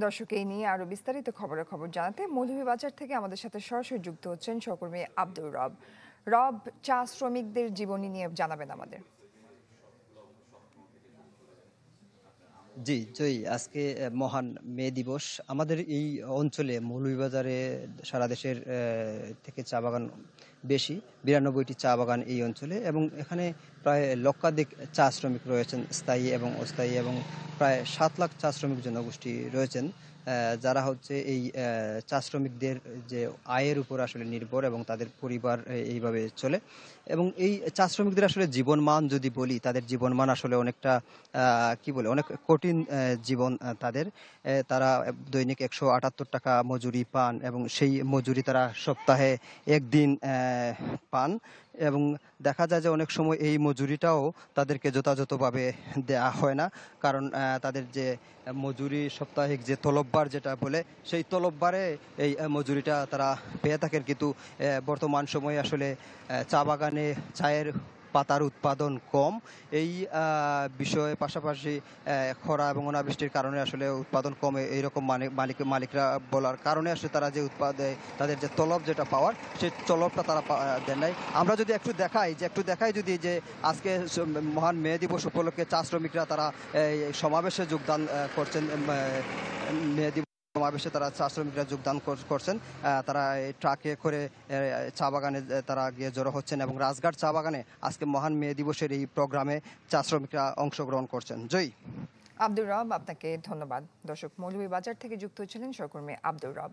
দর্শক এই নিয়ে আরো বিস্তারিত খবর জানাতে মৌলভীবাজার থেকে আমাদের সাথে সরাসরি যুক্ত হচ্ছেন সহকর্মী আব্দুর রব। রব, চা শ্রমিকদের জীবনী নিয়ে জানাবেন আমাদের। জি জয়ী, আজকে মহান মে দিবস। আমাদের এই অঞ্চলে মৌলভীবাজারে সারা দেশের থেকে চা বাগান বেশি, 92টি চা বাগান এই অঞ্চলে, এবং এখানে প্রায় লক্ষাধিক চা শ্রমিক রয়েছেন, স্থায়ী এবং অস্থায়ী, এবং প্রায় 7 লাখ চা শ্রমিক জনগোষ্ঠী রয়েছেন, যারা হচ্ছে এই চা শ্রমিকদের যে আয়ের উপর আসলে নির্ভর এবং তাদের পরিবার এইভাবে চলে। এবং এই চা শ্রমিকদের আসলে জীবনমান যদি বলি, তাদের জীবনমান আসলে অনেকটা অনেক কঠিন জীবন তাদের। তারা দৈনিক 178 টাকা মজুরি পান, এবং সেই মজুরি তারা সপ্তাহে একদিন পান, এবং দেখা যায় যে অনেক সময় এই মজুরিটাও তাদেরকে যথাযথভাবে দেয়া হয় না, কারণ তাদের যে মজুরি সাপ্তাহিক যে তলববার যেটা বলে, সেই তলববারে এই মজুরিটা তারা পেয়ে থাকেন। কিন্তু বর্তমান সময়ে আসলে চা বাগানে চায়ের পাতার উৎপাদন কম, এই বিষয়ে পাশাপাশি খরা এবং অনাবৃষ্টির কারণে আসলে উৎপাদন কমে, এইরকম মালিকরা বলার কারণে আসলে তারা যে তাদের যে তলব যেটা পাওয়ার, সেই তলবটা তারা দেন নাই। আমরা যদি একটু দেখাই যদি যে আজকে মহান মে দিবস উপলক্ষে চা শ্রমিকরা তারা সমাবেশে যোগদান করছেন, মে দিবস সমাবেশে তারা চা শ্রমিকরা যোগদান করছেন। তারা এই ট্রাকে করে চা বাগানে তারা গিয়ে জড়ো হচ্ছেন, এবং রাজঘাট চা বাগানে আজকে মহান মে দিবসের এই প্রোগ্রামে চা শ্রমিকরা অংশগ্রহণ করছেন। জয়ী। আব্দুর রব, আপনাকে ধন্যবাদ। দর্শক, মৌলভীবাজার থেকে যুক্ত হচ্ছিলেন সহকর্মী আব্দুর রব।